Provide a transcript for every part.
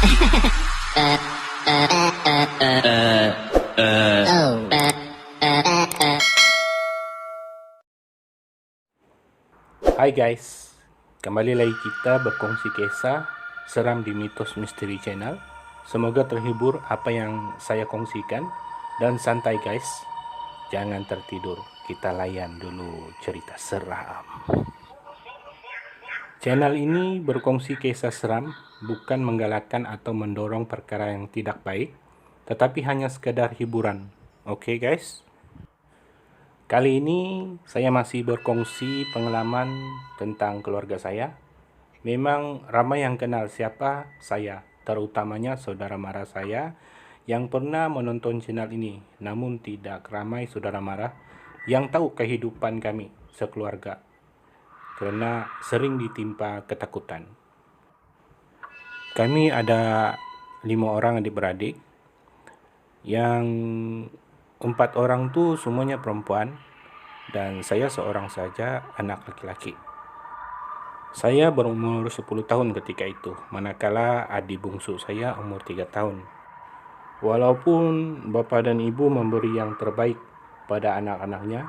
Hai guys, kembali lagi kita berkongsi kisah seram di Mitos Misteri Channel. Semoga terhibur apa yang saya kongsikan dan santai guys, jangan tertidur. Kita layan dulu cerita seram. Channel ini berkongsi kisah seram, bukan menggalakkan atau mendorong perkara yang tidak baik, tetapi hanya sekedar hiburan. Oke guys? Kali ini saya masih berkongsi pengalaman tentang keluarga saya. Memang ramai yang kenal siapa saya, terutamanya saudara mara saya yang pernah menonton channel ini. Namun tidak ramai saudara mara yang tahu kehidupan kami sekeluarga karena sering ditimpa ketakutan. Kami ada 5 orang adik-beradik, yang 4 orang tuh semuanya perempuan dan saya seorang saja anak laki-laki. Saya berumur 10 tahun ketika itu, manakala adik bungsu saya umur 3 tahun. Walaupun bapak dan ibu memberi yang terbaik pada anak-anaknya,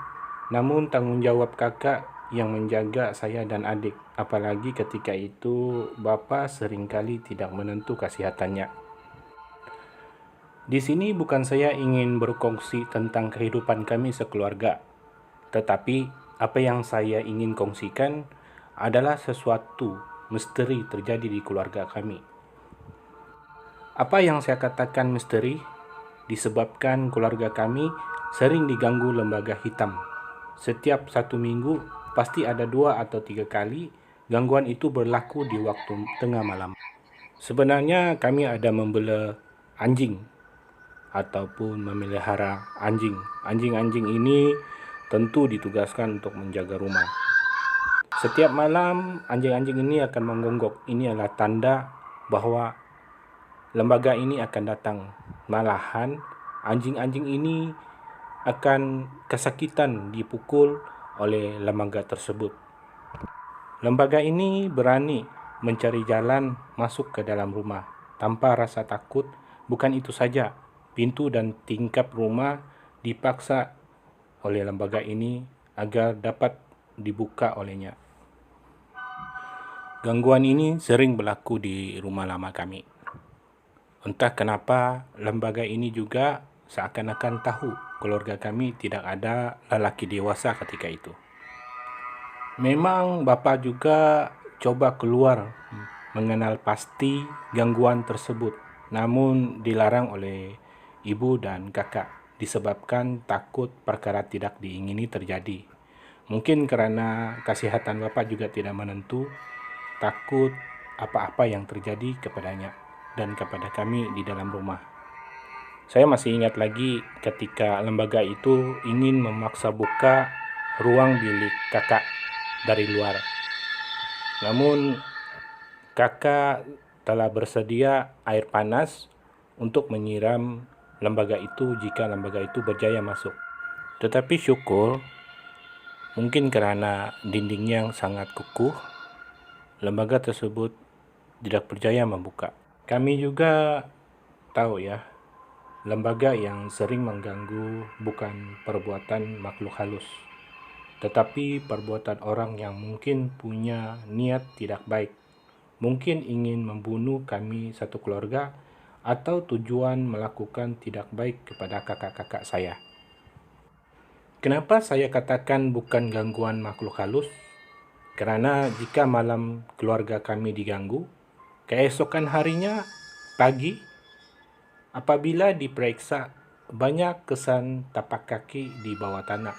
namun tanggung jawab kakak yang menjaga saya dan adik, apalagi ketika itu bapak seringkali tidak menentu kesehatannya. Di sini bukan saya ingin berkongsi tentang kehidupan kami sekeluarga, tetapi apa yang saya ingin kongsikan adalah sesuatu misteri terjadi di keluarga kami. Apa yang saya katakan misteri disebabkan keluarga kami sering diganggu lembaga hitam. Setiap 1 minggu pasti ada 2 atau 3 kali gangguan itu berlaku di waktu tengah malam. Sebenarnya kami ada membela anjing ataupun memelihara anjing. Anjing-anjing ini tentu ditugaskan untuk menjaga rumah. Setiap malam anjing-anjing ini akan menggonggok. Ini adalah tanda bahwa lembaga ini akan datang. Malahan anjing-anjing ini akan kesakitan dipukul oleh lembaga tersebut. Lembaga ini berani mencari jalan masuk ke dalam rumah tanpa rasa takut. Bukan itu saja, pintu dan tingkap rumah dipaksa oleh lembaga ini agar dapat dibuka olehnya. Gangguan ini sering berlaku di rumah lama kami. Entah kenapa lembaga ini juga seakan-akan tahu keluarga kami tidak ada lelaki dewasa ketika itu. Memang bapa juga coba keluar mengenal pasti gangguan tersebut, namun dilarang oleh ibu dan kakak disebabkan takut perkara tidak diingini terjadi. Mungkin karena kesehatan bapak juga tidak menentu, takut apa-apa yang terjadi kepadanya dan kepada kami di dalam rumah. Saya masih ingat lagi ketika lembaga itu ingin memaksa buka ruang bilik kakak dari luar. Namun kakak telah bersedia air panas untuk menyiram lembaga itu jika lembaga itu berjaya masuk. Tetapi syukur, mungkin karena dindingnya yang sangat kukuh, lembaga tersebut tidak berjaya membuka. Kami juga tahu ya, lembaga yang sering mengganggu bukan perbuatan makhluk halus, tetapi perbuatan orang yang mungkin punya niat tidak baik. Mungkin ingin membunuh kami satu keluarga atau tujuan melakukan tidak baik kepada kakak-kakak saya. Kenapa saya katakan bukan gangguan makhluk halus? Karena jika malam keluarga kami diganggu, keesokan harinya pagi apabila diperiksa banyak kesan tapak kaki di bawah tanah.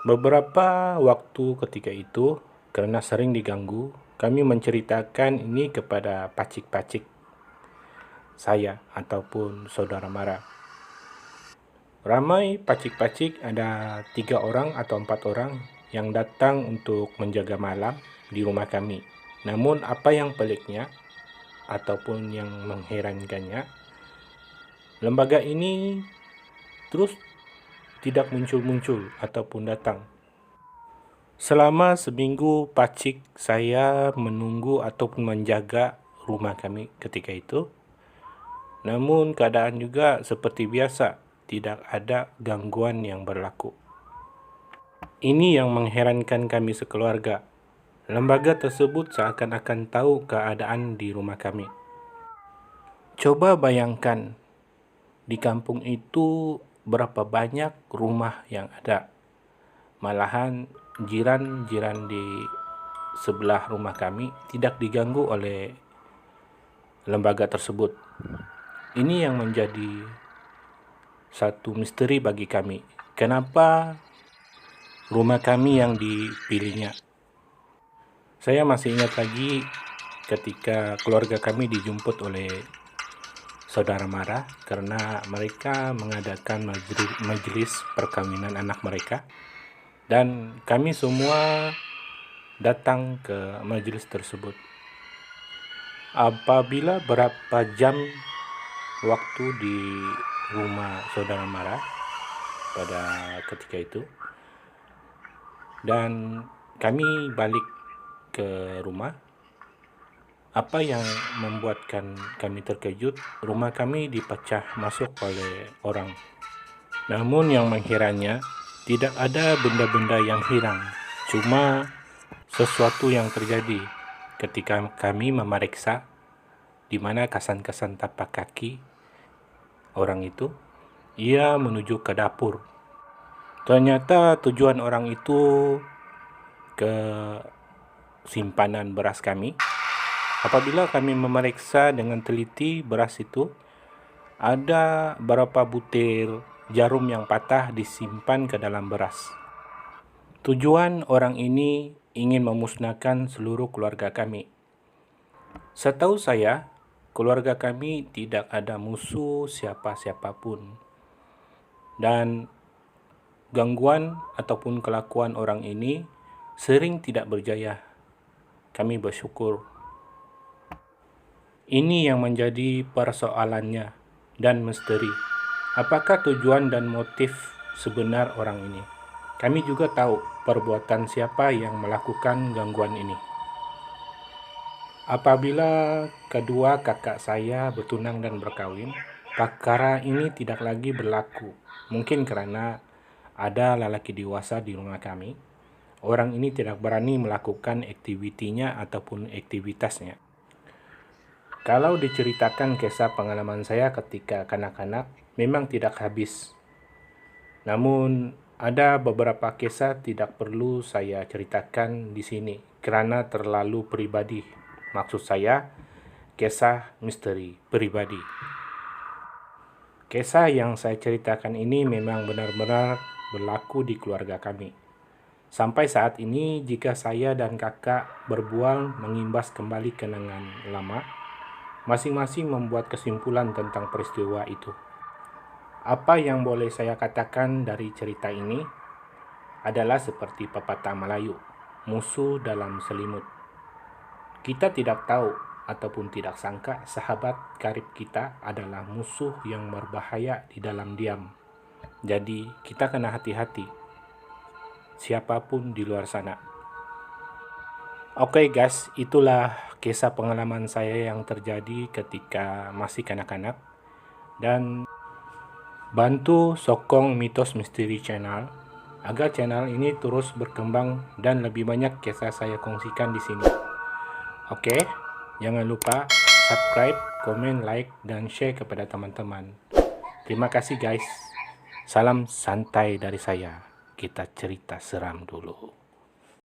Beberapa waktu ketika itu, karena sering diganggu, kami menceritakan ini kepada pacik-pacik saya ataupun saudara mara. Ramai pacik-pacik, ada 3 orang atau 4 orang yang datang untuk menjaga malam di rumah kami. Namun apa yang peliknya ataupun yang mengherankannya, lembaga ini terus tidak muncul-muncul ataupun datang. Selama seminggu pacik saya menunggu ataupun menjaga rumah kami ketika itu. Namun keadaan juga seperti biasa, tidak ada gangguan yang berlaku. Ini yang mengherankan kami sekeluarga. Lembaga tersebut seakan-akan tahu keadaan di rumah kami. Coba bayangkan, di kampung itu berapa banyak rumah yang ada. Malahan jiran-jiran di sebelah rumah kami tidak diganggu oleh lembaga tersebut. Ini yang menjadi satu misteri bagi kami. Kenapa rumah kami yang dipilihnya? Saya masih ingat lagi ketika keluarga kami dijemput oleh saudara mara karena mereka mengadakan majelis perkawinan anak mereka, dan kami semua datang ke majelis tersebut. Apabila berapa jam waktu di rumah saudara mara pada ketika itu, dan kami balik ke rumah, apa yang membuatkan kami terkejut, rumah kami dipecah masuk oleh orang. Namun yang mengherannya, tidak ada benda-benda yang hilang, cuma sesuatu yang terjadi ketika kami memeriksa di mana kesan-kesan tapak kaki orang itu. Ia menuju ke dapur. Ternyata tujuan orang itu ke simpanan beras kami. Apabila kami memeriksa dengan teliti beras itu, ada beberapa butir jarum yang patah disimpan ke dalam beras. Tujuan orang ini ingin memusnahkan seluruh keluarga kami. Setahu saya, keluarga kami tidak ada musuh siapa-siapapun. Dan gangguan ataupun kelakuan orang ini sering tidak berjaya. Kami bersyukur. Ini yang menjadi persoalannya dan misteri. Apakah tujuan dan motif sebenar orang ini? Kami juga tahu perbuatan siapa yang melakukan gangguan ini. Apabila kedua kakak saya bertunang dan berkawin, perkara ini tidak lagi berlaku. Mungkin karena ada lelaki dewasa di rumah kami. Orang ini tidak berani melakukan aktivitinya ataupun aktivitasnya. Kalau diceritakan kisah pengalaman saya ketika kanak-kanak, memang tidak habis. Namun ada beberapa kisah tidak perlu saya ceritakan di sini karena terlalu pribadi. Maksud saya, kisah misteri pribadi. Kisah yang saya ceritakan ini memang benar-benar berlaku di keluarga kami. Sampai saat ini, jika saya dan kakak berbual mengimbas kembali kenangan lama, masing-masing membuat kesimpulan tentang peristiwa itu. Apa yang boleh saya katakan dari cerita ini adalah seperti pepatah Melayu, musuh dalam selimut. Kita tidak tahu ataupun tidak sangka sahabat karib kita adalah musuh yang berbahaya di dalam diam. Jadi kita kena hati-hati, siapapun di luar sana. Oke guys, itulah kisah pengalaman saya yang terjadi ketika masih kanak-kanak. Dan bantu sokong Mitos Misteri Channel agar channel ini terus berkembang dan lebih banyak kisah saya kongsikan di sini. Oke, jangan lupa subscribe, komen, like, dan share kepada teman-teman. Terima kasih guys. Salam santai dari saya. Kita cerita seram dulu.